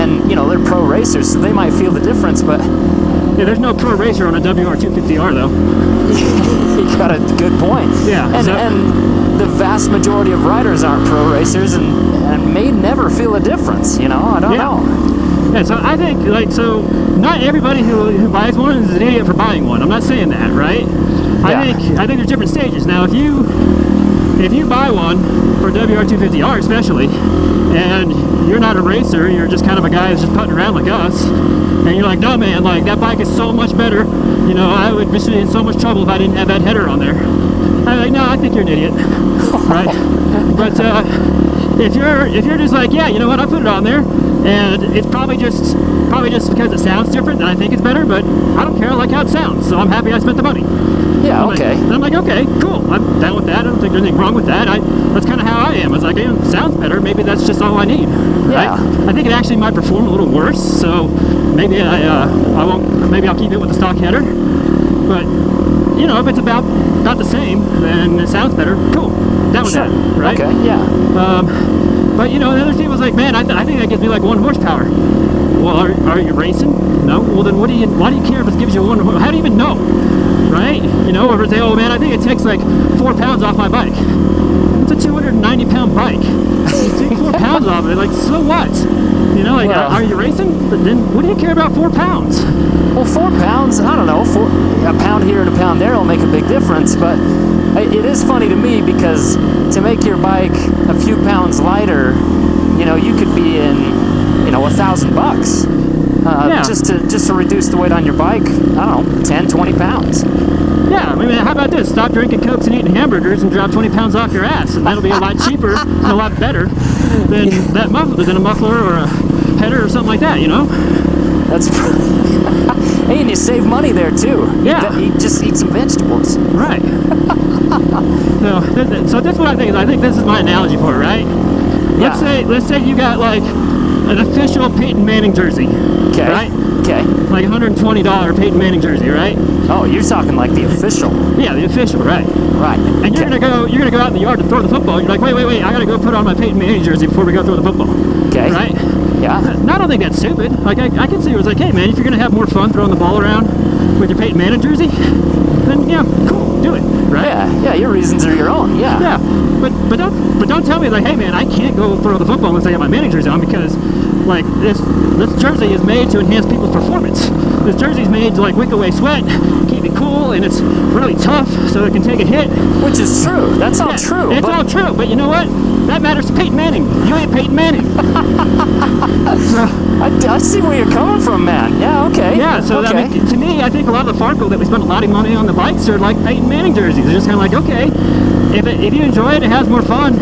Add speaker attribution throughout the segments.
Speaker 1: and you know, they're pro racers, so they might feel the difference, but
Speaker 2: yeah, there's no pro racer on a WR250R though.
Speaker 1: You got a good point.
Speaker 2: Yeah,
Speaker 1: and the vast majority of riders aren't pro racers and may never feel a difference, you know. I don't know.
Speaker 2: Yeah, so I think, like, so not everybody who buys one is an idiot for buying one. I'm not saying that, right? I think there's different stages. Now, if you buy one for WR250R especially, and you're not a racer, you're just kind of a guy that's just putting around like us, and you're like, no man, like that bike is so much better, you know, I would be in so much trouble if I didn't have that header on there. I'm like, no, I think you're an idiot, right? But if you're just like, yeah, you know what, I put it on there, and it's probably just because it sounds different that I think it's better, but I don't care, I like how it sounds, so I'm happy I spent the money.
Speaker 1: Yeah, okay.
Speaker 2: And I'm like, okay, cool, I'm down with that. I don't think there's anything wrong with that. That's kind of how I am. It's like, it sounds better, maybe that's just all I need, right?
Speaker 1: Yeah.
Speaker 2: I think it actually might perform a little worse, so maybe I won't, maybe I'll keep it with the stock header. But, you know, if it's about the same, then it sounds better, cool, down with that, right?
Speaker 1: Okay, yeah.
Speaker 2: But, you know, the other thing was like, man, I think that gives me like 1 horsepower. Well, are you racing? No? Well, then why do you care if it gives you 1 horsepower? How do you even know? Right? You know, or say, oh man, I think it takes like 4 pounds off my bike. It's a 290 pound bike. You take 4 pounds off it, like, so what? You know, like, well, are you racing? But then, what do you care about 4 pounds?
Speaker 1: Well, 4 pounds, I don't know, a pound here and a pound there will make a big difference, but it is funny to me because to make your bike a few pounds lighter, you know, you could be in, you know, $1,000. Just to reduce the weight on your bike, I don't know, 10, 20 pounds.
Speaker 2: Yeah, I mean, how about this? Stop drinking Cokes and eating hamburgers and drop 20 pounds off your ass, and that'll be a lot cheaper and a lot better than a muffler or a header or something like that, you know?
Speaker 1: That's hey, and you save money there too.
Speaker 2: Yeah.
Speaker 1: You just eat some vegetables.
Speaker 2: Right. So that's what I think. I think this is my analogy for it, right?
Speaker 1: Yeah.
Speaker 2: Let's say you got like an official Peyton Manning jersey.
Speaker 1: Okay.
Speaker 2: Right?
Speaker 1: Okay.
Speaker 2: Like $120 Peyton Manning jersey, right?
Speaker 1: Oh, you're talking like the official.
Speaker 2: Yeah, the official, right.
Speaker 1: Right.
Speaker 2: And you're gonna go out in the yard to throw the football. You're like, wait, I gotta go put on my Peyton Manning jersey before we go throw the football.
Speaker 1: Okay.
Speaker 2: Right?
Speaker 1: Yeah.
Speaker 2: No, I don't think that's stupid. Like, I can see it was like, hey man, if you're gonna have more fun throwing the ball around with your Peyton Manning jersey, then yeah, cool, do it, right?
Speaker 1: Yeah, your reasons are your own, yeah.
Speaker 2: Yeah, but don't tell me like, hey man, I can't go throw the football unless I have my Manning jersey on, because like this jersey is made to enhance people's performance. This jersey is made to like wick away sweat, keep it cool, and it's really tough so it can take a hit.
Speaker 1: Which is true. That's all true.
Speaker 2: It's all true, but you know what? That matters to Peyton Manning. You ain't Peyton Manning.
Speaker 1: I see where you're coming from, man. Yeah, okay.
Speaker 2: Yeah, so
Speaker 1: okay.
Speaker 2: I mean, to me, I think a lot of the farkle that we spend a lot of money on the bikes are like Peyton Manning jerseys. They're just kind of like, okay, if you enjoy it, it has more fun,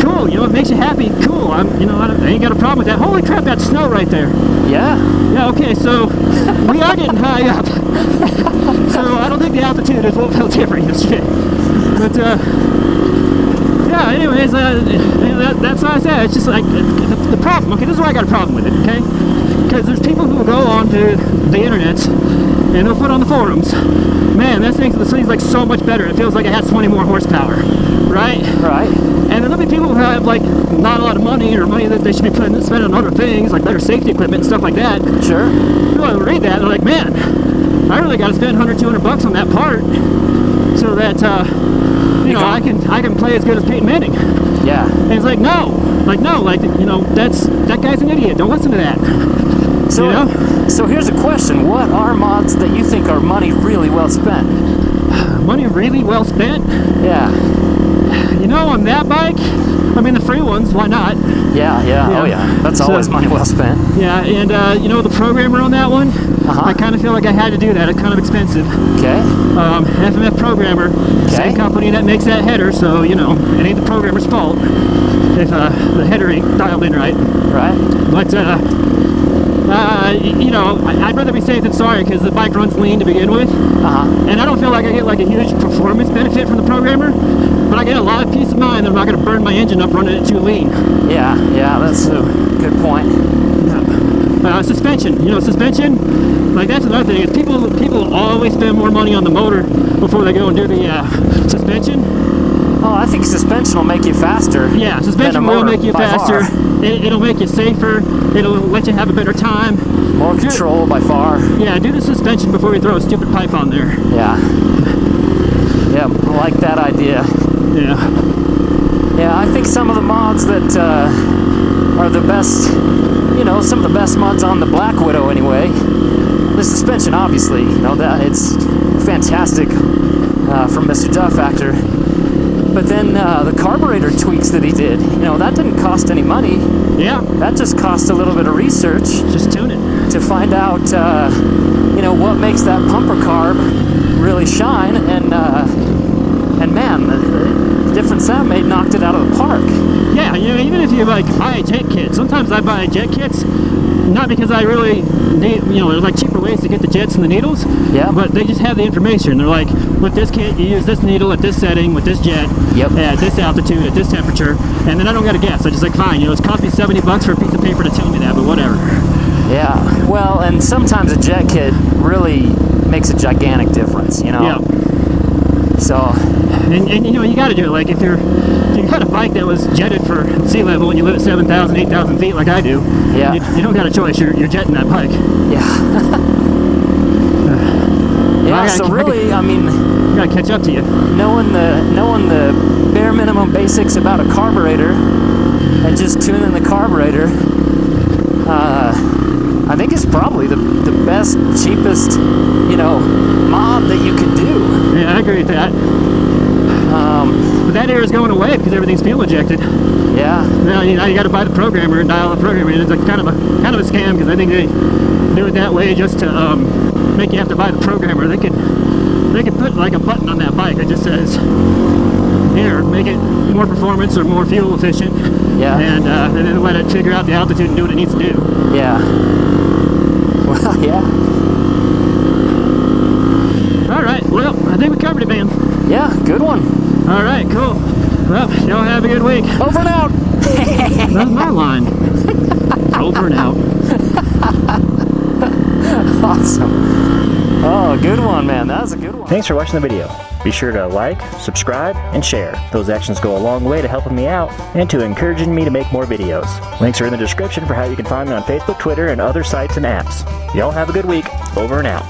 Speaker 2: cool. You know, it makes you happy, cool. I ain't got a problem with that. Holy crap, that's snow right there.
Speaker 1: Yeah.
Speaker 2: Yeah, okay, so we are getting high up. So I don't think the altitude is what felt different yesterday. But, yeah, anyways, that's what I said. It's just like, the problem, okay, this is why I got a problem with it, okay? Because there's people who will go onto the internet and they'll put on the forums, man, this thing's like so much better. It feels like it has 20 more horsepower, right?
Speaker 1: Right.
Speaker 2: And then there'll be people who have like not a lot of money, or money that they should be spending on other things, like better safety equipment and stuff like that.
Speaker 1: Sure.
Speaker 2: People will read that and they're like, man, I really got to spend 100, 200 bucks on that part so that, you know, I can play as good as Peyton Manning.
Speaker 1: Yeah.
Speaker 2: And it's like, no, you know, that guy's an idiot. Don't listen to that.
Speaker 1: So,
Speaker 2: you know?
Speaker 1: So here's a question. What are mods that you think are money really well spent?
Speaker 2: Money really well spent?
Speaker 1: Yeah.
Speaker 2: You know, on that bike, I mean, the free ones, why not?
Speaker 1: Yeah. Oh yeah. That's always money well spent.
Speaker 2: Yeah, and you know, the programmer on that one, I kind of feel like I had to do that. It's kind of expensive.
Speaker 1: Okay.
Speaker 2: FMF Programmer, same company that makes that header, so, you know, it ain't the programmer's fault if the header ain't dialed in right.
Speaker 1: Right.
Speaker 2: But, you know, I'd rather be safe than sorry, because the bike runs lean to begin with. And I don't feel like I get like a huge performance benefit from the programmer, but I get a lot of peace of mind that I'm not going to burn my engine up running it too lean.
Speaker 1: Yeah, that's a good point.
Speaker 2: Yeah. Suspension, you know, suspension, like that's another thing, is people always spend more money on the motor before they go and do the suspension.
Speaker 1: Oh, I think suspension will make you faster.
Speaker 2: Yeah, suspension will make you faster. It'll make you safer. It'll let you have a better time.
Speaker 1: More control by far.
Speaker 2: Yeah, do the suspension before you throw a stupid pipe on there.
Speaker 1: Yeah. Yeah, I like that idea.
Speaker 2: Yeah.
Speaker 1: Yeah, I think some of the mods that are the best, you know, some of the best mods on the Black Widow anyway. The suspension, obviously, you know, that it's fantastic from Mr. Duff Factor. But then the carburetor tweaks that he did, you know, that didn't cost any money.
Speaker 2: Yeah.
Speaker 1: That just cost a little bit of research.
Speaker 2: Just tune it.
Speaker 1: To find out, you know, what makes that pumper carb really shine, and man, the difference that made knocked it out of the park.
Speaker 2: Yeah, you know, even if you like buy a jet kit, sometimes I buy jet kits, not because I really need, you know, there's like cheaper ways to get the jets and the needles,
Speaker 1: yeah,
Speaker 2: but they just have the information. They're like, with this kit, you use this needle at this setting, with this jet,
Speaker 1: yep,
Speaker 2: at this altitude, at this temperature, and then I don't got to guess. I just like, fine, you know, it's cost me $70 for a piece of paper to tell me that, but whatever.
Speaker 1: Yeah, well, and sometimes a jet kit really makes a gigantic difference, you know?
Speaker 2: Yeah.
Speaker 1: So...
Speaker 2: And you know, you got to do it. Like, if you got a bike that was jetted for sea level and you live at 7,000, 8,000 feet like I do,
Speaker 1: yeah,
Speaker 2: you don't got a choice. You're jetting that bike.
Speaker 1: Yeah. Yeah, so really, I mean...
Speaker 2: I got to catch up to you.
Speaker 1: Knowing the bare minimum basics about a carburetor and just tuning the carburetor, I think it's probably the best, cheapest, you know, mod that you can do.
Speaker 2: Yeah, I agree with that. But that era is going away because everything's fuel injected.
Speaker 1: Yeah.
Speaker 2: Now you got to buy the programmer and dial the programmer in. It's like kind of a scam because I think they do it that way just to make you have to buy the programmer. They could put like a button on that bike that just says, here, make it more performance or more fuel efficient.
Speaker 1: Yeah.
Speaker 2: And then let it figure out the altitude and do what it needs to do.
Speaker 1: Yeah. Well, yeah.
Speaker 2: All right. Well, I think we covered it, man.
Speaker 1: Yeah, good one.
Speaker 2: All right, cool. Well, y'all have a good week.
Speaker 1: Over and out.
Speaker 2: That's my line. Over and out.
Speaker 1: Awesome. Oh, good one, man. That was a good one.
Speaker 3: Thanks for watching the video. Be sure to like, subscribe, and share. Those actions go a long way to helping me out and to encouraging me to make more videos. Links are in the description for how you can find me on Facebook, Twitter, and other sites and apps. Y'all have a good week. Over and out.